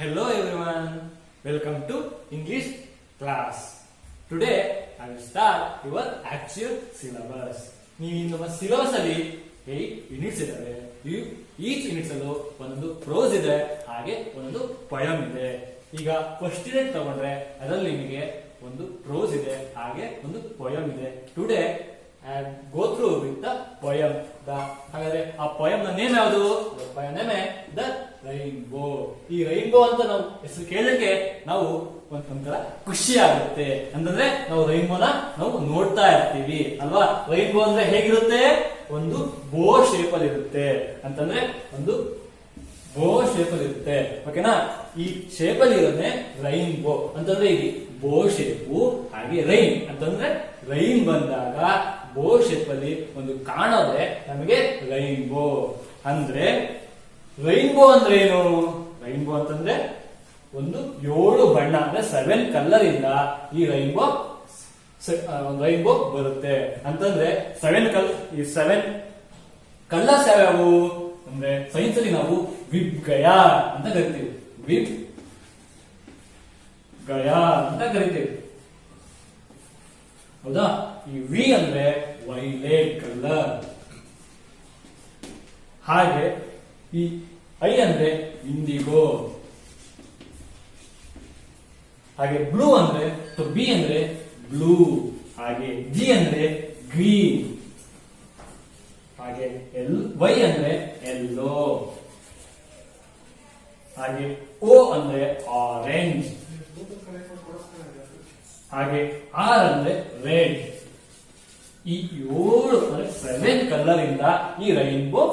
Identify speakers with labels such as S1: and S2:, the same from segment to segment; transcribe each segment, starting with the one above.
S1: Hello everyone, welcome to English class. Today I will start your actual syllabus. ನಿಮ್ಮ syllabus ಅಲ್ಲಿ 8 units ಇದಾವೆ. Each units ಅಲ್ಲೂ ಒಂದೊಂದು pros ಇದೆ, ಹಾಗೆ ಒಂದೊಂದು ಪೊಯಮ್ ಇದೆ. ಈಗ ಫಸ್ಟ್ ಯೂನಿಟ್ ತಗೊಂಡ್ರೆ ಅದರಲ್ಲಿ ನಿಮಗೆ ಒಂದು ಪ್ರೋಸ್ ಇದೆ, ಹಾಗೆ ಒಂದು ಪೊಯಮ್ ಇದೆ. Today and go through with the poem. ಹಾಗಾದ್ರೆ ಆ ಪೊಯಮ್ ನ ನೇಮ್ ಯಾವುದು? Poem name the rainbow. ಈ ರೈನ್ಬೋ ಅಂತ ನಾವು ಹೆಸರು ಕೇಳಲಿಕ್ಕೆ ನಾವು ಒಂಥರ ಖುಷಿ ಆಗುತ್ತೆ. ಅಂತಂದ್ರೆ ನಾವು ರೈನ್ಬೋನ ನಾವು ನೋಡ್ತಾ ಇರ್ತೀವಿ ಅಲ್ವಾ. ರೈನ್ಬೋ ಅಂದ್ರೆ ಹೇಗಿರುತ್ತೆ? ಒಂದು ಬೋ ಶೇಪ್ ಅಲ್ಲಿ ಇರುತ್ತೆ. ಅಂತಂದ್ರೆ ಒಂದು ಬೋ ಶೇಪ್ ಅಲ್ಲಿ ಇರುತ್ತೆ, ಓಕೆನಾ. ಈ ಶೇಪ್ ಅಲ್ಲಿ ಇರೋದೇ ರೈನ್ಬೋ ಅಂತಂದ್ರೆ ಇಲ್ಲಿ ಬೋ ಶೇಪು, ಹಾಗೆ ರೈನ್ ಅಂತಂದ್ರೆ ರೈನ್ ಬಂದಾಗ ಬೋ ಶೇಪ್ ಅಲ್ಲಿ ಒಂದು ಕಾಣೋದ್ರೆ ನಮಗೆ ರೈನ್ಬೋ. ಅಂದ್ರೆ ರೈನ್ಬೋ ಅಂದ್ರೆ ಏನು? ರೈನ್ಬೋ ಅಂತಂದ್ರೆ ಒಂದು 7 ಬಣ್ಣ ಅಂದ್ರೆ 7 ಕಲರ್ ಇಂದ ಈ ರೈನ್ಬೋ ಬರುತ್ತೆ. ಅಂತಂದ್ರೆ 7 ಕಲರ್ಸ್ ಯಾವ್ಯಾವು ಅಂದ್ರೆ ಸೈನ್ಸ್ ಅಲ್ಲಿ ನಾವು ವಿಬ್ ಗಯಾ ಅಂತ ಕರಿತೀವಿ. ವಿಬ್ ಗಯಾ ಅಂತ ಕರಿತೀವಿ, ಹೌದಾ. ಈ ವಿ ಅಂದ್ರೆ ವೈಲೆಟ್ ಕಲರ್, ಹಾಗೆ ಈ ಐ ಅಂದ್ರೆ ಇಂಡಿಗೋ, ಹಾಗೆ ಬ್ಲೂ ಅಂದ್ರೆ ಬಿ ಅಂದ್ರೆ ಬ್ಲೂ, ಹಾಗೆ ಜಿ ಅಂದ್ರೆ ಗ್ರೀನ್, ಹಾಗೆ ವೈ ಅಂದ್ರೆ ಯೆಲ್ಲೋ, ಹಾಗೆ ಓ ಅಂದ್ರೆ ಆರೆಂಜ್, ಹಾಗೆ ಆರ್ ಅಂದ್ರೆ ರೆಡ್. ಈ 7 ಅಂದ್ರೆ 7 ಕಲರ್ ಇಂದ ಈ ರೈನ್ಬೋ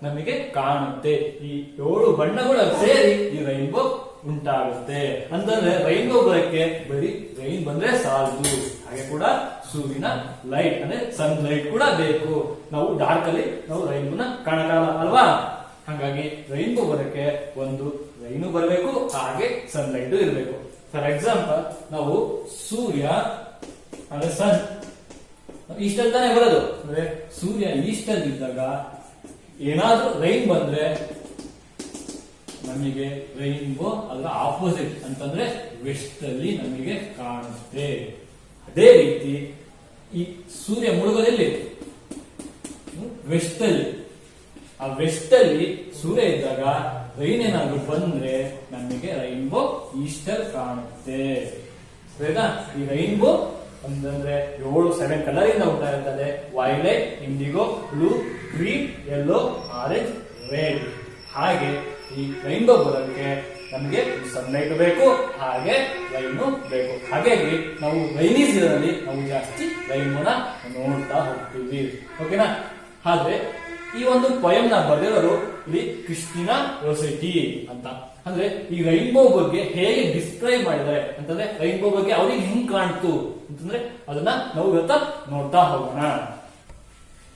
S1: ನಮಗೆ ಕಾಣುತ್ತೆ. ಈ 7 ಬಣ್ಣಗಳು ಸೇರಿ ಈ ರೈನ್ಬೋ ಉಂಟಾಗುತ್ತೆ. ಅಂತಂದ್ರೆ ರೈನ್ಬೋ ಬರೋಕ್ಕೆ ಬರೀ ರೈನ್ ಬಂದ್ರೆ ಸಾಲದು, ಹಾಗೆ ಕೂಡ ಸೂರ್ಯನ ಲೈಟ್ ಅಂದ್ರೆ ಸನ್ ಲೈಟ್ ಕೂಡ ಬೇಕು. ನಾವು ಡಾರ್ಕ್ ಅಲ್ಲಿ ನಾವು ರೈನ್ಬೋನ ಕಾಣಕ್ಕಾಗಲ್ಲ ಅಲ್ವಾ. ಹಾಗಾಗಿ ರೈನ್ಬೋ ಬರೋಕ್ಕೆ ಒಂದು ರೈನು ಬರಬೇಕು, ಹಾಗೆ ಸನ್ ಲೈಟ್ ಇರಬೇಕು. ಫಾರ್ ಎಕ್ಸಾಂಪಲ್ ನಾವು ಸೂರ್ಯ ಅಂದ್ರೆ ಸನ್ ಈಸ್ಟ್ ಅಲ್ಲಿ ತಾನೇ ಬರೋದು. ಅಂದ್ರೆ ಸೂರ್ಯ ಈಸ್ಟ್ ಅಲ್ಲಿ ಇದ್ದಾಗ ಏನಾದ್ರೂ ರೈನ್ ಬಂದ್ರೆ ನಮಗೆ ರೈನ್ಬೋ ಅದರ ಆಪೋಸಿಟ್ ಅಂತಂದ್ರೆ ವೆಸ್ಟ್ ಅಲ್ಲಿ ನಮಗೆ ಕಾಣುತ್ತೆ. ಅದೇ ರೀತಿ ಈ ಸೂರ್ಯ ಮುಳುಗೋದೆಲ್ಲಿ? ವೆಸ್ಟ್ ಅಲ್ಲಿ. ಆ ವೆಸ್ಟ್ ಅಲ್ಲಿ ಸೂರ್ಯ ಇದ್ದಾಗ ರೈನ್ ಏನಾದ್ರು ಬಂದ್ರೆ ನಮಗೆ ರೈನ್ಬೋ ಈಸ್ಟ್ ಅಲ್ಲಿ ಕಾಣುತ್ತೆ. ಈ ರೈನ್ಬೋ ಅಂತಂದ್ರೆ 7 ಕಲರ್ ಇಂದ ಉಂಟಾಗುತ್ತದೆ. Violet, IndiGo, blue, green, yellow, orange, red. ಹಾಗೆ ಈ ರೈನ್ಬೋ ಬರೋಕ್ಕೆ ನಮಗೆ ಸನ್ಲೈಟ್ ಬೇಕು, ಹಾಗೆ ರೈನು ಬೇಕು. ಹಾಗಾಗಿ ನಾವು ರೈನಿ ಸೀಸನ್ ಅಲ್ಲಿ ನಾವು ಜಾಸ್ತಿ ರೈನ್ಬೋನ ನೋಡ್ತಾ ಹೋಗ್ತೀವಿ, ಓಕೆನಾ. ಆದ್ರೆ ಈ ಒಂದು ಪೊಯಮ್ ನ ಬರೆದಿರೋರು ಇಲ್ಲಿ ಕ್ರಿಸ್ಟಿನಾ ರೊಸೆಟಿ ಅಂತ. ಅಂದ್ರೆ ಈ ರೈನ್ಬೋ ಬಗ್ಗೆ ಹೇಗೆ ಡಿಸ್ಕ್ರೈಬ್ ಮಾಡಿದ್ದಾರೆ ಅಂತಂದ್ರೆ ರೈನ್ಬೋ ಬಗ್ಗೆ ಅವ್ರಿಗೆ ಹೆಂಗ್ ಕಾಣ್ತು ಅಂತಂದ್ರೆ ಅದನ್ನ ನಾವು ಇವತ್ತ ನೋಡ್ತಾ ಹೋಗೋಣ.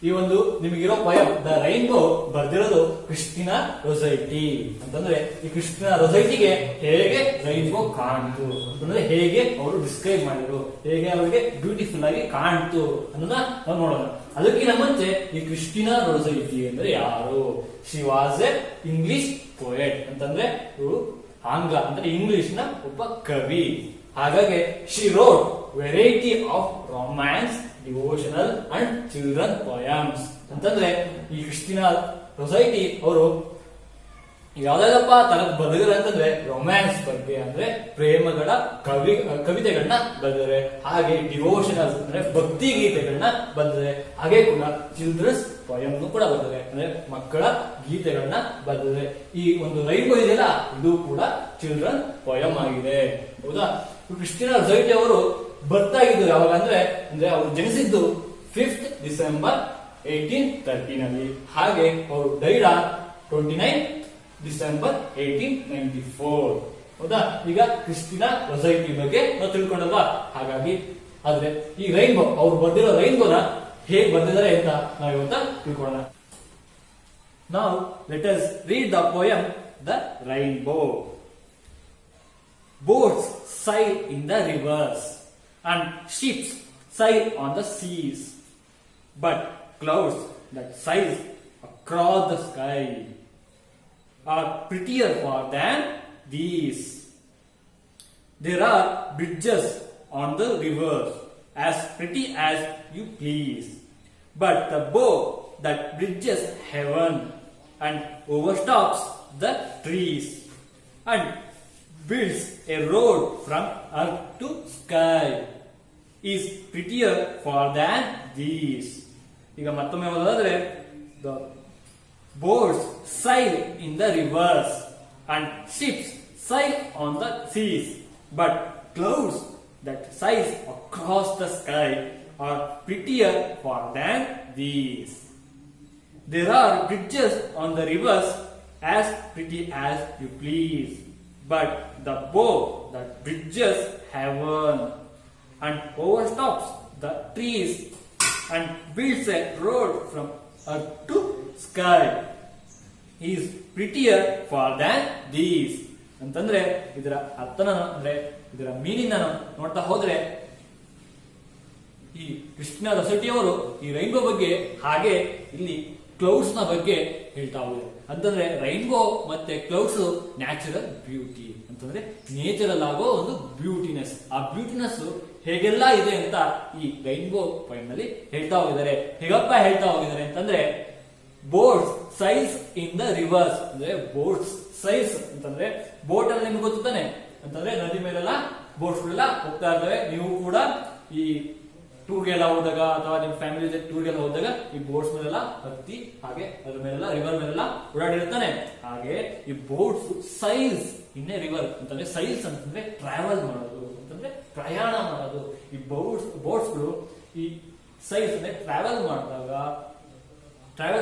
S1: ಈ ಒಂದು ನಿಮಗಿರೋ ಪೊಯಮ್ ದ ರೈನ್ಬೋ ಬರ್ದಿರೋದು ಕ್ರಿಸ್ಟಿನಾ ರೊಸೆಟಿ. ಅಂತಂದ್ರೆ ಈ ಕ್ರಿಸ್ಟಿನಾ ರೊಸೆಟಿಗೆ ಹೇಗೆ ರೈನ್ಬೋ ಕಾಣ್ತು ಅಂತಂದ್ರೆ ಹೇಗೆ ಅವರು ಡಿಸ್ಕ್ರೈಬ್ ಮಾಡಿದ್ರು, ಹೇಗೆ ಅವರಿಗೆ ಬ್ಯೂಟಿಫುಲ್ ಆಗಿ ಕಾಣ್ತು ಅನ್ನೋದನ್ನ ನಾವು ನೋಡೋಣ. ಅದಕ್ಕಿಂತ ಮುಂಚೆ ಈ ಕ್ರಿಸ್ಟಿನಾ ರೊಸೆಟಿ ಅಂದ್ರೆ ಯಾರು? She was A English poet. ಅಂತಂದ್ರೆ ಇವರು ಆಂಗ್ಲ ಅಂದ್ರೆ ಇಂಗ್ಲಿಷ್ ನ ಒಬ್ಬ ಕವಿ. ಹಾಗಾಗಿ she wrote variety of romance, devotional and children poems. ಅಂತಂದ್ರೆ ಈ ಕ್ರಿಸ್ಟಿನಾ ರೊಸೆಟಿ ಅವರು ಯಾವ್ದಾದಪ್ಪ ತನಕ ಬರೆದಿದ್ದಾರೆ ಅಂತಂದ್ರೆ ರೊಮ್ಯಾನ್ಸ್ ಬಗ್ಗೆ ಅಂದ್ರೆ ಪ್ರೇಮಗಳ ಕವಿತೆಗಳನ್ನ ಬರೆದಿದ್ದಾರೆ, ಹಾಗೆ ಡಿವೋಷನಲ್ ಅಂದ್ರೆ ಭಕ್ತಿ ಗೀತೆಗಳನ್ನ ಬರೆದಿದ್ದಾರೆ, ಹಾಗೆ ಕೂಡ ಚಿಲ್ಡ್ರನ್ಸ್ ಪೊಯಮ್ ಕೂಡ ಬರೆದಿದ್ದಾರೆ ಅಂದ್ರೆ ಮಕ್ಕಳ ಗೀತೆಗಳನ್ನ ಬರೆದಿದ್ದಾರೆ. ಈ ಒಂದು ರೈನ್ಬೋ ಇದೆಯಲ್ಲ ಇದು ಕೂಡ ಚಿಲ್ಡ್ರನ್ ಪೊಯಮ್ ಆಗಿದೆ, ಹೌದಾ. ಕ್ರಿಸ್ಟಿನಾ ರೊಸೆಟಿ ಅವರು ಬರ್ತಾ ಇದ್ದು ಯಾವಾಗ ಅಂದ್ರೆ ಅವರು ಜನಿಸಿದ್ದು 5th ಡಿಸೆಂಬರ್ 1813 ಹಾಗೆ ಅವರು ಡೈಡ್ 29 ಡಿಸೆಂಬರ್ 1894, ಹೌದಾ. ಈಗ ಕ್ರಿಸ್ಟಿನಾ ರೊಸೆಟಿ ಬಗ್ಗೆ ನಾವು ತಿಳ್ಕೊಂಡಲ್ವಾ. ಹಾಗಾಗಿ ಆದ್ರೆ ಈ ರೈನ್ಬೋ ಅವ್ರು ಬರ್ದಿರೋ ರೈನ್ಬೋನ ಹೇಗೆ ಬರ್ದಿದ್ದಾರೆ ಅಂತ ನಾವು ಇವತ್ತ ತಿಳ್ಕೊಳ್ಳೋಣ. ನಾವು let us read the poem the rainbow. Boats sail in the rivers and ships sail on the seas, but clouds that sail across the sky are prettier far than these. There are bridges on the river, as pretty as you please. But the bow that bridges heaven and overtops the trees and builds a road from earth to sky is prettier far than these. ಈಗ ಮತ್ತೊಮ್ಮೆ ಓದೋದಾದ್ರೆ, the boats sail in the rivers and ships sail on the seas, but clouds that sail across the sky are prettier far than these. There are bridges on the rivers as pretty as you please, but the bow that bridges heaven and overtops the trees and builds a road from earth to sky is prettier far than these. ಅಂತಂದ್ರೆ ಇದರ ಅರ್ಥನ ಅಂದ್ರೆ ಇದರ meaning ನೋಡ್ತಾ ಹೋದ್ರೆ, ಈ ಕೃಷ್ಣ ರಸಟಿಯವರು ಈ rainbow ಬಗ್ಗೆ ಹಾಗೆ ಇಲ್ಲಿ ಕ್ಲೌಡ್ಸ್ ನ ಬಗ್ಗೆ ಹೇಳ್ತಾ ಹೋಗಿದೆ. ಅಂತಂದ್ರೆ ರೈನ್ಬೋ ಮತ್ತೆ ಕ್ಲೌಡ್ಸ್ ನ್ಯಾಚುರಲ್ ಬ್ಯೂಟಿ ಅಂತಂದ್ರೆ ನೇಚರಲ್ ಆಗೋ ಒಂದು ಬ್ಯೂಟಿನೆಸ್. ಆ ಬ್ಯೂಟಿನೆಸ್ ಹೇಗೆಲ್ಲ ಇದೆ ಅಂತ ಈ ರೈನ್ಬೋ ಪಾಯಿಂಟ್ ನಲ್ಲಿ ಹೇಳ್ತಾ ಹೋಗಿದ್ದಾರೆ. ಹೇಗಪ್ಪ ಹೇಳ್ತಾ ಹೋಗಿದ್ದಾರೆ ಅಂತಂದ್ರೆ, ಬೋಟ್ಸ್ ಸೈಲ್ಸ್ ಇನ್ ದ ರಿವರ್ಸ್, ಅಂದ್ರೆ ಬೋಟ್ಸ್ ಸೈಲ್ಸ್ ಅಂತಂದ್ರೆ ಬೋಟ್ ಅಲ್ಲಿ ನಿಮ್ಗೆ ಗೊತ್ತಾನೆ ಅಂತಂದ್ರೆ ನದಿ ಮೇಲೆಲ್ಲ ಬೋಟ್ಸ್ ಗಳೆಲ್ಲ ಹೋಗ್ತಾ ಇರ್ತವೆ. ನೀವು ಕೂಡ ಈ ಟೂರ್ಗೆಲ್ಲ ಹೋದಾಗ ಅಥವಾ ನಿಮ್ ಫ್ಯಾಮಿಲಿ ಜೊತೆ ಟೂರ್ಗೆಲ್ಲ ಹೋದಾಗ ಈ ಬೋಟ್ಸ್ ಮೇಲೆಲ್ಲ ಹತ್ತಿ ಹಾಗೆ ಅದ್ರ ಮೇಲೆಲ್ಲ ರಿವರ್ ಮೇಲೆಲ್ಲ ಓಡಾಡಿರ್ತಾನೆ. ಹಾಗೆ ಈ ಬೋಟ್ಸ್ ಸೈಲ್ಸ್ ಇನ್ ಎ ರಿವರ್ ಅಂತಂದ್ರೆ, ಸೈಲ್ಸ್ ಅಂತಂದ್ರೆ ಟ್ರಾವೆಲ್ ಮಾಡೋದು ಅಂತಂದ್ರೆ ಪ್ರಯಾಣ ಮಾಡೋದು. ಈ ಬೋಟ್ಸ್ಗಳು ಈ ಸೈಲ್ಸ್ ಅಂದ್ರೆ ಟ್ರಾವೆಲ್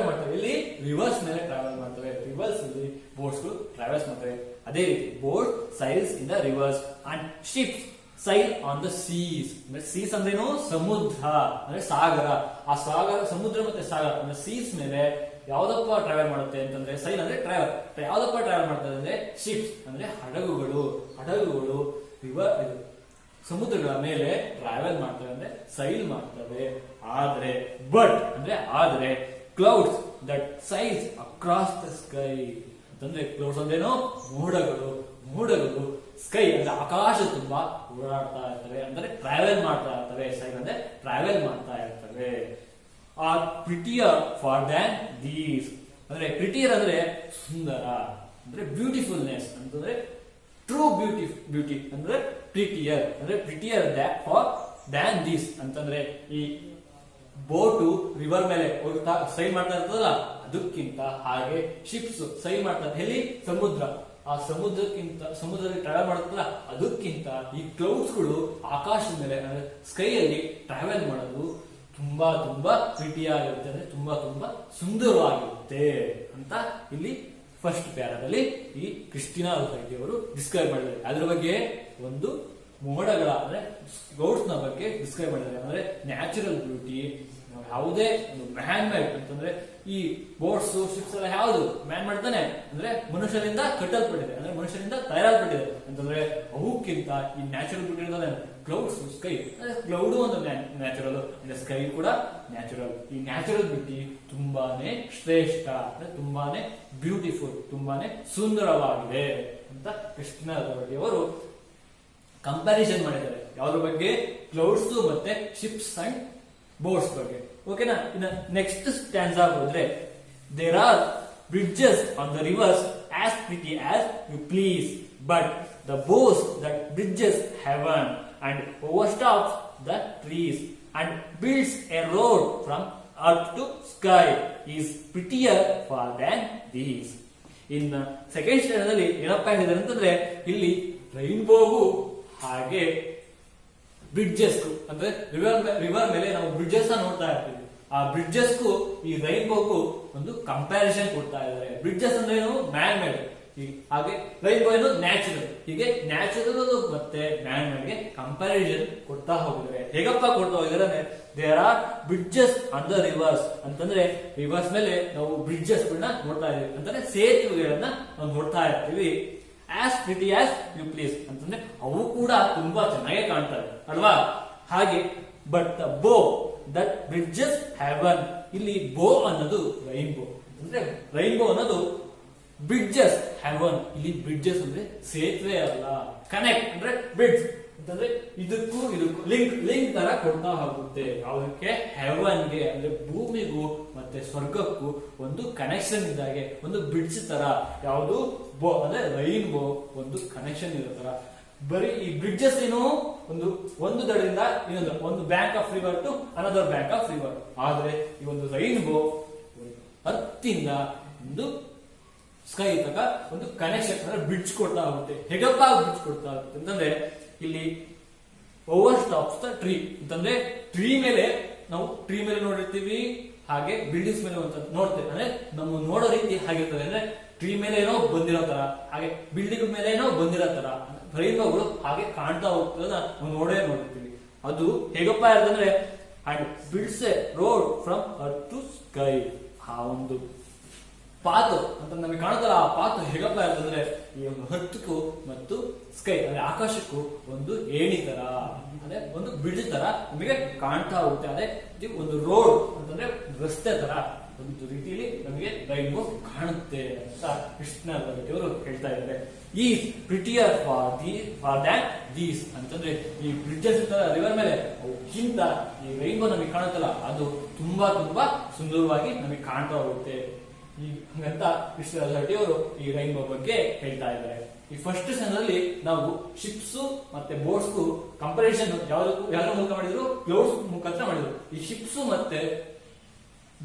S1: ಮಾಡ್ತವೆ ಇಲ್ಲಿ ರಿವರ್ಸ್ ಮೇಲೆ ಟ್ರಾವೆಲ್ ಮಾಡ್ತವೆ. ರಿವರ್ಸ್ ಅಲ್ಲಿ ಬೋಟ್ಸ್ಗಳು ಟ್ರಾವೆಲ್ಸ್ ಮಾಡ್ತವೆ. ಅದೇ ರೀತಿ boat sails in the rivers and ships sail on the seas. ಅಂದ್ರೆ ಸೀಸ್ ಅಂದ್ರೇನು? ಸಮುದ್ರ ಅಂದ್ರೆ ಸಾಗರ. ಆ ಸಾಗರ, ಸಮುದ್ರ ಮತ್ತೆ ಸಾಗರ ಅಂದ್ರೆ ಸೀಸ್ ಮೇಲೆ ಯಾವ್ದಪ್ಪ ಟ್ರಾವೆಲ್ ಮಾಡುತ್ತೆ ಅಂತಂದ್ರೆ, ಸೈಲ್ ಅಂದ್ರೆ ಟ್ರಾವೆಲ್. ಯಾವ್ದಪ್ಪ ಟ್ರಾವೆಲ್ ಮಾಡ್ತದೆ ಅಂದ್ರೆ ಶಿಪ್ಸ್ ಅಂದ್ರೆ ಹಡಗುಗಳು ರಿವರ್ ಸಮುದ್ರಗಳ ಮೇಲೆ ಟ್ರಾವೆಲ್ ಮಾಡ್ತವೆ ಅಂದ್ರೆ ಸೈಲ್ ಮಾಡ್ತವೆ. ಆದ್ರೆ clouds that sails across the sky ಅಂತಂದ್ರೆ, ಕ್ಲೌಡ್ಸ್ ಅಂದ್ರೇನು? ಮೋಡಗಳು ಸ್ಕೈ ಅಂದ್ರೆ ಆಕಾಶ ತುಂಬಾ ಓಡಾಡ್ತಾ ಇರ್ತವೆ ಅಂದ್ರೆ ಟ್ರಾವೆಲ್ ಮಾಡ್ತಾ ಇರ್ತವೆ. ಸೈಲ್ ಅಂದ್ರೆ ಟ್ರಾವೆಲ್ ಮಾಡ್ತಾ ಇರ್ತವೆ. ಆರ್ ಪ್ರಿಟಿಯರ್ ಫಾರ್ ದ್ಯಾನ್ ದೀಸ್ ಅಂದ್ರೆ, ಪ್ರಿಟಿಯರ್ ಅಂದ್ರೆ ಸುಂದರ ಅಂದ್ರೆ ಬ್ಯೂಟಿಫುಲ್ನೆಸ್ ಅಂತಂದ್ರೆ ಟ್ರೂ ಬ್ಯೂಟಿ ಅಂದ್ರೆ ಪ್ರಿಟಿಯರ್ ಫಾರ್ ದ್ಯಾನ್ ದೀಸ್ ಅಂತಂದ್ರೆ, ಈ ಬೋಟು ರಿವರ್ ಮೇಲೆ ಹೋಗ್ತಾ ಸೈಲ್ ಮಾಡ್ತಾ ಇರ್ತದಲ್ಲ ಅದಕ್ಕಿಂತ, ಹಾಗೆ ಶಿಪ್ಸ್ ಸೈಲ್ ಮಾಡ್ತಾ ಎಲ್ಲಿ? ಸಮುದ್ರ. ಆ ಸಮುದ್ರದಲ್ಲಿ ಟ್ರಾವೆಲ್ ಮಾಡುತ್ತಲ್ಲ ಅದಕ್ಕಿಂತ ಈ ಕ್ಲೌಡ್ಸ್ ಗಳು ಆಕಾಶದ ಮೇಲೆ ಅಂದ್ರೆ ಸ್ಕೈ ಅಲ್ಲಿ ಟ್ರಾವೆಲ್ ಮಾಡೋದು ತುಂಬಾ ಪ್ರಿಟಿ ಆಗಿರುತ್ತೆ ಅಂದ್ರೆ ತುಂಬಾ ಸುಂದರವಾಗಿರುತ್ತೆ ಅಂತ ಇಲ್ಲಿ ಫಸ್ಟ್ ಪ್ಯಾರಾದಲ್ಲಿ ಈ ಕ್ರಿಸ್ಟಿನಾ ರೊಸೈಟಿ ಅವರು ಡಿಸ್ಕ್ರೈಬ್ ಮಾಡಿದ್ದಾರೆ. ಅದ್ರ ಬಗ್ಗೆ ಒಂದು ಮೋಡಗಳ ಅಂದ್ರೆ ಕ್ಲೌಡ್ಸ್ ನ ಬಗ್ಗೆ ಡಿಸ್ಕ್ರೈಬ್ ಮಾಡಿದ್ದಾರೆ. ಅಂದ್ರೆ ನ್ಯಾಚುರಲ್ ಬ್ಯೂಟಿ, ಯಾವುದೇ ಒಂದು ಮ್ಯಾನ್ ಮೇಡ್ ಅಂತಂದ್ರೆ ಈ ಬೋಟ್ಸ್ ಶಿಪ್ಸ್ ಎಲ್ಲ ಯಾವುದು ಮ್ಯಾನ್ ಮಾಡ್ತಾನೆ ಅಂದ್ರೆ ಮನುಷ್ಯರಿಂದ ಕಟ್ಟಲ್ಪಟ್ಟಿದೆ ಅಂದ್ರೆ ಮನುಷ್ಯರಿಂದ ತಯಾರಾಗ್ಬಿಟ್ಟಿದೆ ಅಂತಂದ್ರೆ, ಅವಕ್ಕಿಂತ ಈ ನ್ಯಾಚುರಲ್ ಬ್ಯೂಟಿ ಇರೋದೇ ಕ್ಲೌಡ್ಸ್, ಸ್ಕೈ. ಕ್ಲೌಡ್ ಒಂದು ನ್ಯಾಚುರಲ್ ಅಂದ್ರೆ ಸ್ಕೈ ಕೂಡ ನ್ಯಾಚುರಲ್. ಈ ನ್ಯಾಚುರಲ್ ಬ್ಯೂಟಿ ತುಂಬಾನೇ ಶ್ರೇಷ್ಠ ಅಂದ್ರೆ ತುಂಬಾನೇ ಬ್ಯೂಟಿಫುಲ್, ತುಂಬಾನೇ ಸುಂದರವಾಗಿದೆ ಅಂತ ಕ್ರಿಸ್ಟಿನಾ ರೊಸೈಟಿ ಅವರು ಕಂಪ್ಯಾರಿಸನ್ ಮಾಡಿದ್ದಾರೆ. ಯಾವ್ದ್ರ ಬಗ್ಗೆ? ಕ್ಲೌಡ್ಸ್ ಮತ್ತೆ ಶಿಪ್ಸ್ ಅಂಡ್ ಬೋಟ್ಸ್ ಬಗ್ಗೆ. ಓಕೆನಾ? ಇನ್ನು ನೆಕ್ಸ್ಟ್ ಸ್ಟ್ಯಾನ್ಸಾ ಹೋದ್ರೆ, there are bridges on the rivers as pretty as you please, but the bows that bridges heaven and overtops the trees and builds a road from earth to sky is prettier far than these. In second standard ಏನಪ್ಪಾ ಹೇಳಿದ್ದಾರೆ ಅಂತಂದ್ರೆ, ಇಲ್ಲಿ ರೈನ್ಬೋಗೂ ಹಾಗೆ ಬ್ರಿಡ್ಜಸ್ಗೂ ಅಂದ್ರೆ river ಮೇಲೆ ನಾವು bridges ನೋಡ್ತಾ ಇರ್ತೀವಿ. ಆ ಬ್ರಿಡ್ಜಸ್ಗೂ ಈ ರೈನ್ಬೋಗೂ ಒಂದು ಕಂಪ್ಯಾರಿಸನ್ ಕೊಡ್ತಾ ಇದ್ದಾರೆ. ಬ್ರಿಡ್ಜಸ್ ಅಂದ್ರೆ ಏನು? Man made. ಹಾಗೆ ರೈನ್ಬೋ ಏನು? ನ್ಯಾಚುರಲ್. ಹೀಗೆ ನ್ಯಾಚುರಲ್ ಮತ್ತೆ ಮ್ಯಾನ್ ಮೇಡ್ಗೆ ಕಂಪ್ಯಾರಿಸನ್ ಕೊಡ್ತಾ ಹೋಗಿದ್ದಾರೆ. ಹೇಗಪ್ಪ ಕೊಡ್ತಾ ಹೋಗಿದ್ದಾರೆ ಅಂದ್ರೆ, there are bridges on the rivers ಅಂತಂದ್ರೆ ರಿವರ್ಸ್ ಮೇಲೆ ನಾವು ಬ್ರಿಡ್ಜಸ್ ಗಳನ್ನ ನೋಡ್ತಾ ಇದೀವಿ ಅಂತಂದ್ರೆ ಸೇತುವೆಗಳನ್ನ ನಾವು ನೋಡ್ತಾ ಇರ್ತೀವಿ. As pretty as you please ಅಂತಂದ್ರೆ ಅವು ಕೂಡ ತುಂಬಾ ಚೆನ್ನಾಗಿ ಕಾಣ್ತವೆ ಅಲ್ವಾ? ಹಾಗೆ but the bow that bridges heaven, ಇಲ್ಲಿ ಬೋ ಅನ್ನೋದು ರೈನ್ಬೋ ಅಂದ್ರೆ ರೈನ್ಬೋ ಅನ್ನೋದು ಬ್ರಿಡ್ಜಸ್ ಹೆವನ್, ಇಲ್ಲಿ ಬ್ರಿಡ್ಜಸ್ ಅಂದ್ರೆ ಸೇತುವೆ ಅಲ್ಲ, ಕನೆಕ್ಟ್ ಅಂದ್ರೆ ಬ್ರಿಡ್ಜ್ ಅಂತಂದ್ರೆ ಇದಕ್ಕೂ ಲಿಂಕ್ ತರ ಕೊಡ್ತಾ ಹೋಗುತ್ತೆ. ಯಾವುದಕ್ಕೆ? ಹೆವನ್ಗೆ, ಅಂದ್ರೆ ಭೂಮಿಗೂ ಮತ್ತೆ ಸ್ವರ್ಗಕ್ಕೂ ಒಂದು ಕನೆಕ್ಷನ್ ಇದ್ದಾಗೆ, ಒಂದು ಬ್ರಿಡ್ಜ್ ತರ. ಯಾವುದು? ಬೋ ಅಂದ್ರೆ ರೈನ್ಬೋ ಒಂದು ಕನೆಕ್ಷನ್ ಇರೋ ತರ. ಬರೀ ಈ ಬ್ರಿಡ್ಜಸ್ ಏನು ಒಂದು ದಡದಿಂದ ಇನ್ನೊಂದು, ಒಂದು bank of river to another bank of river. ಆದ್ರೆ ಈ ಒಂದು ರೈನ್ಬೋ ಅರ್ತಿಂದ ಒಂದು ಸ್ಕೈ ತಕ ಒಂದು ಕನೆಕ್ಷನ್ ಅಂದ್ರೆ ಬ್ರಿಡ್ಜ್ ಕೊಡ್ತಾ ಹೋಗುತ್ತೆ. ಹೇಗಪ್ಪ ಬ್ರಿಡ್ಜ್ ಕೊಡ್ತಾ ಹೋಗುತ್ತೆ ಅಂತಂದ್ರೆ, ಇಲ್ಲಿ ಓವರ್ ಸ್ಟಾಪ್ಸ್ ದ ಟ್ರೀ ಅಂತಂದ್ರೆ ಟ್ರೀ ಮೇಲೆ ನೋಡಿರ್ತೀವಿ, ಹಾಗೆ ಬಿಲ್ಡಿಂಗ್ಸ್ ಮೇಲೆ ನೋಡ್ತೇವೆ. ಅಂದ್ರೆ ನಮ್ಮ ನೋಡೋ ರೀತಿ ಹಾಗಿರ್ತದೆ. ಅಂದ್ರೆ ಟ್ರೀ ಮೇಲೆ ಏನೋ ಬಂದಿರೋ ತರ, ಹಾಗೆ ಬಿಲ್ಡಿಂಗ್ ಮೇಲೆ ಏನೋ ಬಂದಿರೋ ತರ ರೈನ್ಬೋಗಳು ಹಾಗೆ ಕಾಣ್ತಾ ಹೋಗ್ತದೆ, ನಾವು ನೋಡಿರ್ತೀವಿ. ಅದು ಹೇಗಪ್ಪ ಇರ್ತಂದ್ರೆ, and builds a road from earth to sky. ಆ ಒಂದು ಪಾತ್ ಅಂತ ನಮಗೆ ಕಾಣುತ್ತಲ್ಲ, ಆ ಪಾತ್ ಹೇಗಪ್ಪ ಇರ್ತಂದ್ರೆ, ಈ ಒಂದು ಅರ್ಥಕ್ಕೂ ಮತ್ತು ಸ್ಕೈ ಅಂದ್ರೆ ಆಕಾಶಕ್ಕೂ ಒಂದು ಏಣಿ ತರ, ಅಂದ್ರೆ ಒಂದು ಬ್ರಿಡ್ಜ್ ತರ ನಮಗೆ ಕಾಣ್ತಾ ಹೋಗುತ್ತೆ. ಅದೇ ಒಂದು ರೋಡ್ ಅಂತಂದ್ರೆ ರಸ್ತೆ ತರ ಒಂದು ರೀತಿಯಲ್ಲಿ ನಮಗೆ ರೈನ್ಬೋ ಕಾಣುತ್ತೆ ಅಂತ ಕೃಷ್ಣವರು ಹೇಳ್ತಾ ಇದ್ದಾರೆ. ಈ ಪ್ರಿಟಿಯರ್ ಫಾರ್ ದ್ಯಾನ್ ದೀಸ್ ಅಂತಂದ್ರೆ, ಈ ಬ್ರಿಡ್ಜಸ್ ರಿವರ್ ಮೇಲೆ ಅವಕ್ಕಿಂತ ಈ ರೈನ್ಬೋ ನಮಗೆ ಕಾಣುತ್ತಲ್ಲ, ಅದು ತುಂಬಾ ತುಂಬಾ ಸುಂದರವಾಗಿ ನಮಗೆ ಕಾಣ್ತಾ ಹೋಗುತ್ತೆ. ಹಂಗಂತ ಕೃಷ್ಣವರು ಈ ರೈನ್ಬೋ ಬಗ್ಗೆ ಹೇಳ್ತಾ ಇದ್ದಾರೆ. ಈ ಫಸ್ಟ್ ಸೆಷನ್ ಅಲ್ಲಿ ನಾವು ಶಿಪ್ಸ್ ಮತ್ತೆ ಬೋಟ್ಸ್ ಕಂಪಾರಿಸನ್ ಯಾವ್ದ್ರ ಮೂಲಕ ಮಾಡಿದ್ರು? ಕ್ಲೌಡ್ಸ್ ಮುಖಾಂತರ ಮಾಡಿದ್ರು. ಈ ಶಿಪ್ಸ್ ಮತ್ತೆ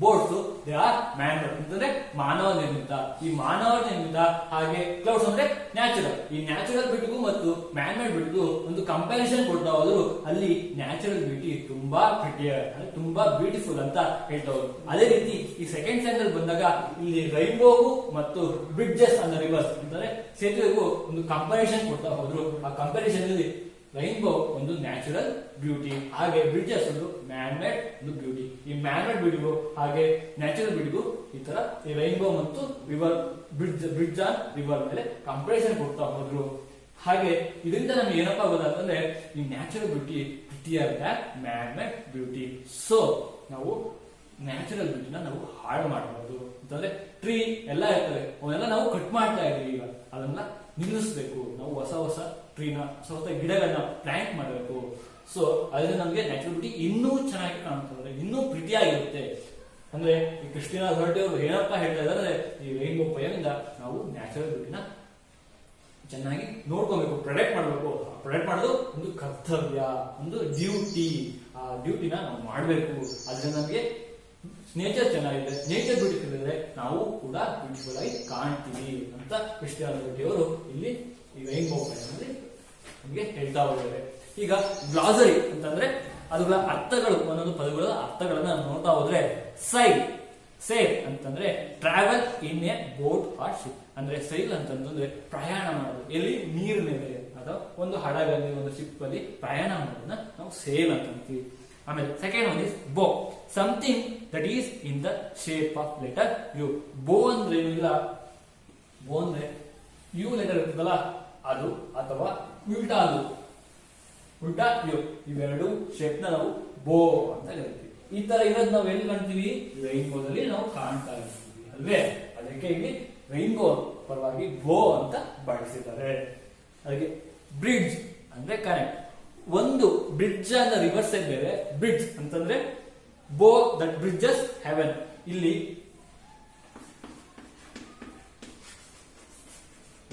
S1: boats they are man made ಅಂತಂದ್ರೆ ಮಾನವ ನಿರ್ಮಿತ. ಈ ಮಾನವ ನಿರ್ಮಿತ, ಹಾಗೆ ಕ್ಲೌಡ್ಸ್ ಅಂದ್ರೆ ನ್ಯಾಚುರಲ್. ಈ ನ್ಯಾಚುರಲ್ ಬ್ಯೂಟಿಗೂ ಮತ್ತು ಮ್ಯಾನ್ ಮೇಡ್ ಬ್ಯೂಟಿಗೂ ಒಂದು ಕಂಪ್ಯಾರಿಸನ್ ಕೊಡ್ತಾ ಹೋದ್ರು. ಅಲ್ಲಿ ನ್ಯಾಚುರಲ್ ಬ್ಯೂಟಿ ತುಂಬಾ ಪ್ರಿಟಿಯರ್ ಅಂದ್ರೆ ತುಂಬಾ ಬ್ಯೂಟಿಫುಲ್ ಅಂತ ಹೇಳ್ತಾ ಹೋದ್ರು. ಅದೇ ರೀತಿ ಈ ಸೆಕೆಂಡ್ ಸೆಷನ್ ಅಲ್ಲಿ ಬಂದಾಗ ಇಲ್ಲಿ ರೈನ್ಬೋಗೂ ಮತ್ತು ಬ್ರಿಡ್ಜಸ್ ಅನ್ನ ರಿವರ್ಸ್ ಅಂತಂದ್ರೆ ಸೇತುವೆಗೂ ಒಂದು ಕಂಪ್ಯಾರಿಸನ್ ಕೊಡ್ತಾ ಹೋದ್ರು. ಆ ಕಂಪ್ಯಾರಿಸನ್ ಅಲ್ಲಿ ರೈನ್ಬೋ ಒಂದು ನ್ಯಾಚುರಲ್ ಬ್ಯೂಟಿ, ಹಾಗೆ ಬ್ರಿಡ್ಜಸ್ ಒಂದು ಮ್ಯಾನ್ ಮೇಡ್ ಒಂದು ಬ್ಯೂಟಿ. ಈ ಮ್ಯಾನ್ ಮೇಡ್ ಬ್ಯೂಟಿಗೂ ಹಾಗೆ ನ್ಯಾಚುರಲ್ ಬ್ಯೂಟಿಗೂ ಈ ತರ ಈ ರೈನ್ಬೋ ಮತ್ತು ರಿವರ್ ಬ್ರಿಡ್ಜ್ ಆನ್ ರಿವರ್ ಮೇಲೆ ಕಂಪ್ಯಾರಿಸನ್ ಕೊಡ್ತಾ ಹೋದ್ರು. ಹಾಗೆ ಇದರಿಂದ ನಮ್ಗೆ ಏನಪ್ಪಾ ಗೊತ್ತಾಗ್ತಂದ್ರೆ, ಈ natural beauty prettier than man made beauty. So ನಾವು ನ್ಯಾಚುರಲ್ ಬ್ಯೂಟಿನ ನಾವು ಹಾಳು ಮಾಡಬಹುದು ಅಂತಂದ್ರೆ, ಟ್ರೀ ಎಲ್ಲ ಇರ್ತವೆ, ಅವನ್ನೆಲ್ಲ ನಾವು ಕಟ್ ಮಾಡ್ತಾ ಇದೀವಿ. ಈಗ ಅದನ್ನ ನಿಲ್ಲಿಸಬೇಕು. ನಾವು ಹೊಸ ಟ್ರೀನ, ಹೊಸ ಗಿಡಗಳನ್ನ ಪ್ಲಾಂಟ್ ಮಾಡಬೇಕು. ಸೊ ಅದರಿಂದ ನಮಗೆ ನ್ಯಾಚುರಲ್ ಬ್ಯೂಟಿ ಇನ್ನೂ ಚೆನ್ನಾಗಿ ಕಾಣುತ್ತದೆ, ಇನ್ನೂ ಪ್ರೀತಿಯಾಗಿರುತ್ತೆ. ಅಂದ್ರೆ ಈ ಕೃಷ್ಣರಾಜ್ ಹೊರಟ್ಟಿ ಅವರು ಏನಪ್ಪ ಹೇಳ್ತಾ ಇದ್ದಾರೆ, ಈ ರೈನ್ಬೋ ಪಯನಿಂದ ನಾವು ನ್ಯಾಚುರಲ್ ಬ್ಯೂಟಿನ ಚೆನ್ನಾಗಿ ನೋಡ್ಕೋಬೇಕು, ಪ್ರೊಟೆಕ್ಟ್ ಮಾಡಬೇಕು. ಪ್ರೊಟೆಕ್ಟ್ ಮಾಡೋದು ಒಂದು ಕರ್ತವ್ಯ, ಒಂದು ಡ್ಯೂಟಿ. ಆ ಡ್ಯೂಟಿನ ನಾವು ಮಾಡಬೇಕು. ಅದರಿಂದ ನಮಗೆ ನೇಚರ್ ಚೆನ್ನಾಗಿದೆ, ನೇಚರ್ ಬ್ಯೂಟಿಫುಲ್ ಇದ್ರೆ ನಾವು ಕೂಡ ಬ್ಯೂಟಿಫುಲ್ ಆಗಿ ಕಾಣ್ತೀವಿ ಅಂತ ಕೃಷ್ಣರಾಜ್ ಹೊರಟ್ಟಿ ಅವರು ಇಲ್ಲಿ ಈ ರೈನ್ಬೋ ಪಯನಲ್ಲಿ ನಮಗೆ ಹೇಳ್ತಾ ಹೋಗಿದ್ದಾರೆ. ಈಗ ಗ್ಲಾಸರಿ ಅಂತಂದ್ರೆ ಅದುಗಳ ಅರ್ಥಗಳು, ಒಂದೊಂದು ಪದಗಳ ಅರ್ಥಗಳನ್ನ ನೋಡ್ತಾ ಹೋದ್ರೆ, ಸೇಲ್ ಅಂತಂದ್ರೆ travel in a boat or ship. ಅಂದ್ರೆ ಸೈಲ್ ಅಂತಂದ್ರೆ ಪ್ರಯಾಣ ಮಾಡೋದು, ಎಲ್ಲಿ? ನೀರ್ ಮೇಲೆ ಅಥವಾ ಒಂದು ಹಡಗಲ್ಲಿ, ಒಂದು ಶಿಪ್ ಅಲ್ಲಿ ಪ್ರಯಾಣ ಮಾಡೋದನ್ನ ನಾವು ಸೇಲ್ ಅಂತ ಅಂತೀವಿ. ಆಮೇಲೆ second one is bow, something that is in the shape of letter U. Bow ಅಂದ್ರೆ ಏನಿಲ್ಲ, ಬೋ ಅಂದ್ರೆ ಯು ಲೆಟರ್ ಇರ್ತದಲ್ಲ ಅದು, ಅಥವಾ ಉಲ್ಟಾ ಯು, ಇವೆರಡು ಶೇಪ್ ನ ನಾವು ಬೋ ಅಂತ ಕರಿತೀವಿ. ಈ ತರ ಇರೋದು ನಾವು ಎಲ್ಲಿ ಕಾಣ್ತೀವಿ? ರೈನ್ಬೋದಲ್ಲಿ ನಾವು ಕಾಣ್ತಾ ಇರ್ತೀವಿ ಅಲ್ವೇ? ಅದಕ್ಕೆ ಇಲ್ಲಿ ರೈನ್ಬೋ ಪರವಾಗಿ ಬೋ ಅಂತ ಬಳಸಿದ್ದಾರೆ. ಅದಕ್ಕೆ ಬ್ರಿಡ್ಜ್ ಅಂದ್ರೆ ಕನೆಕ್ಟ್. ಒಂದು ಬ್ರಿಡ್ಜ್ ಅನ್ನ ರಿವರ್ಸ್ ಸೈಡ್ ಬೇರೆ, ಬ್ರಿಡ್ಜ್ ಅಂತಂದ್ರೆ ಬೋ ದಟ್ ಬ್ರಿಡ್ಜಸ್ ಹೆವೆನ್. ಇಲ್ಲಿ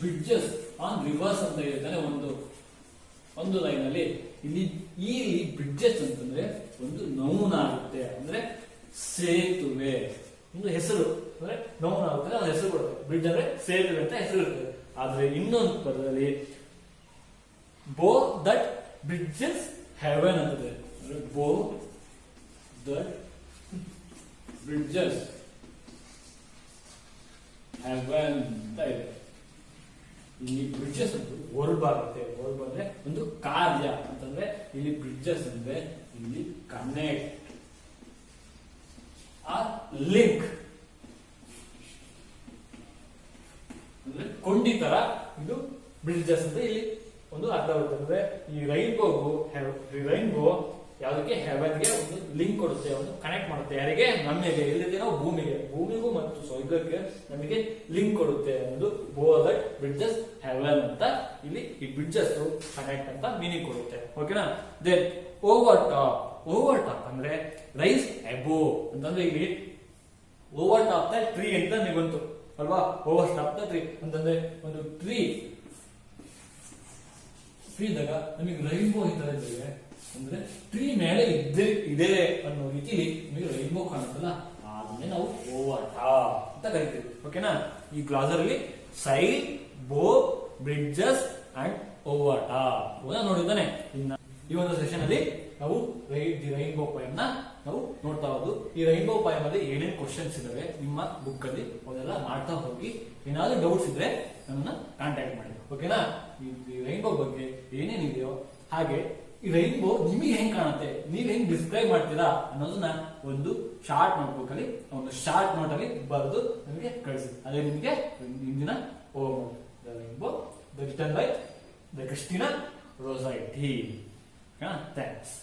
S1: ಬ್ರಿಡ್ಜಸ್ ಆನ್ ರಿವರ್ಸ್ ಅಂತ ಹೇಳ್ತಾನೆ ಒಂದು ಲೈನ್ ಅಲ್ಲಿ. ಇಲ್ಲಿ ಬ್ರಿಡ್ಜಸ್ ಅಂತಂದ್ರೆ ಒಂದು ನೌನ್ ಆಗುತ್ತೆ, ಅಂದ್ರೆ ಸೇತುವೆ, ಒಂದು ಹೆಸರು ಅಂದ್ರೆ ನೌನ್ ಆಗುತ್ತೆ, ಅದು ಹೆಸರು ಕೊಡುತ್ತೆ. ಬ್ರಿಡ್ಜ್ ಅಂದ್ರೆ ಸೇತುವೆ ಅಂತ ಹೆಸರು ಇರ್ತದೆ. ಆದ್ರೆ ಇನ್ನೊಂದು ಪದದಲ್ಲಿ ಬೋ ದಟ್ ಬ್ರಿಡ್ಜಸ್ ಹೆವೆನ್ ಅಂತದೆ, ಅಂದ್ರೆ ಬೋ ದಟ್ ಬ್ರಿಡ್ಜಸ್ ಹೆವೆನ್ ಅಂತ ಇದೆ. ಇಲ್ಲಿ ಬ್ರಿಡ್ಜಸ್ ಅಂತ ವರ್ಬ್ ಆಗುತ್ತೆ. ವರ್ಬ್ ಅಂದ್ರೆ ಒಂದು ಕಾರ್ಯ ಅಂತಂದ್ರೆ, ಇಲ್ಲಿ ಬ್ರಿಡ್ಜಸ್ ಅಂದ್ರೆ ಇಲ್ಲಿ ಕನೆಕ್ಟ್ ಆರ್ ಲಿಂಕ್ ಅಂದ್ರೆ ಕೊಂಡಿ ತರ ಇದು ಬ್ರಿಡ್ಜಸ್ ಅಂತ ಇಲ್ಲಿ ಒಂದು ಅರ್ಥ ಬರುತ್ತೆ. ಅಂದ್ರೆ ಈ ರೈನ್ಬೋ ಯಾವುದಕ್ಕೆ? ಹೆವೆನ್ಗೆ ಒಂದು ಲಿಂಕ್ ಕೊಡುತ್ತೆ, ಒಂದು ಕನೆಕ್ಟ್ ಮಾಡುತ್ತೆ. ಯಾರಿಗೆ? ನಮಗೆ, ಎಲ್ಲಿದೆ ನಾವು ಭೂಮಿಗೂ ಮತ್ತು ವರ್ಗಕ್ಕೆ ನಮಗೆ ಲಿಂಕ್ ಕೊಡುತ್ತೆ ಅನ್ನೋದು ಓವರ್ ಬ್ರಿಡ್ಜಸ್ ಹೆವನ್ ಅಂತ ಇಲ್ಲಿ ಈ ಬ್ರಿಡ್ಜಸ್ ಕನೆಕ್ಟ್ ಅಂತ ಮೀನಿಂಗ್ ಕೊಡುತ್ತೆ. ಓಕೆನಾ. ದೆನ್ ಓವರ್ ಟಾಪ್ ಅಂದ್ರೆ ರೈಸ್ ಅಬೋ ಅಂತಂದ್ರೆ ಇಲ್ಲಿ ಓವರ್ ಟಾಪ್ ದ ಟ್ರೀ ಅಂತ ನೀವು ಬಂತು ಅಲ್ವಾ. ಓವರ್ ಟಾಪ್ ದ ಟ್ರೀ ಅಂತಂದ್ರೆ ಒಂದು ಟ್ರೀ ಇದ್ದಾಗ ನಮಗೆ ರೈನ್ಬೋ ಈ ತರ ಇದ್ದೇವೆ ಅಂದ್ರೆ ಟ್ರೀ ಮೇಲೆ ಇದೆ ಅನ್ನೋ ರೀತಿಲಿ ನಿಮಗೆ ರೈನ್ಬೋ ಕಾಣುತ್ತಲ್ಲ, ಅದನ್ನೇ ನಾವು ಓವರ್ ಟಾಪ್ ಅಂತ ಕರಿತೀವಿ. ಓಕೆನಾ. ಈ ಗ್ಲಾಸರ್ ಅಲ್ಲಿ ಸೈಲ್, ಬೋ, ಬ್ರಿಡ್ಜಸ್ ಅಂಡ್ ಓವರ್ ಟಾಪ್ ನೋಡಿದ್ದಾನೆ. ಇನ್ನ ಈ ಒಂದು ಸೆಷನ್ ಅಲ್ಲಿ ನಾವು ದಿ ರೈನ್ಬೋ ಪೋಯಮ್ ನಾವು ನೋಡ್ತಾ ಹೋದು. ಈ ರೈನ್ಬೋ ಪೋಯಮ್ ಅಲ್ಲಿ ಏನೇನು ಕ್ವಶನ್ಸ್ ಇದಾವೆ ನಿಮ್ಮ ಬುಕ್ ಅಲ್ಲಿ ಅವನ್ನೆಲ್ಲ ಮಾಡ್ತಾ ಹೋಗಿ. ಏನಾದ್ರೂ ಡೌಟ್ಸ್ ಇದ್ರೆ ನಮ್ಮನ್ನ ಕಾಂಟ್ಯಾಕ್ಟ್ ಮಾಡಿ. ಓಕೆನಾ. ಈ ರೈನ್ಬೋ ಬಗ್ಗೆ ಏನೇನಿದೆಯೋ ಹಾಗೆ ಈ ರೈನ್ಬೋ ನಿಮಗೆ ಹೆಂಗ್ ಕಾಣುತ್ತೆ, ನೀವ್ ಹೆಂಗ್ ಡಿಸ್ಕ್ರೈಬ್ ಮಾಡ್ತೀರಾ ಅನ್ನೋದನ್ನ ಒಂದು ಶಾರ್ಟ್ ನೋಟ್ಬುಕ್ ಅಲ್ಲಿ ಒಂದು ಶಾರ್ಟ್ ನೋಟ್ ಅಲ್ಲಿ ಬರೆದು ನಮಗೆ ಕಳಿಸಿ. ಅದೇ ನಿಮಗೆ ಇಂದಿನ rainbow written by the Christina Rossetti. Thanks.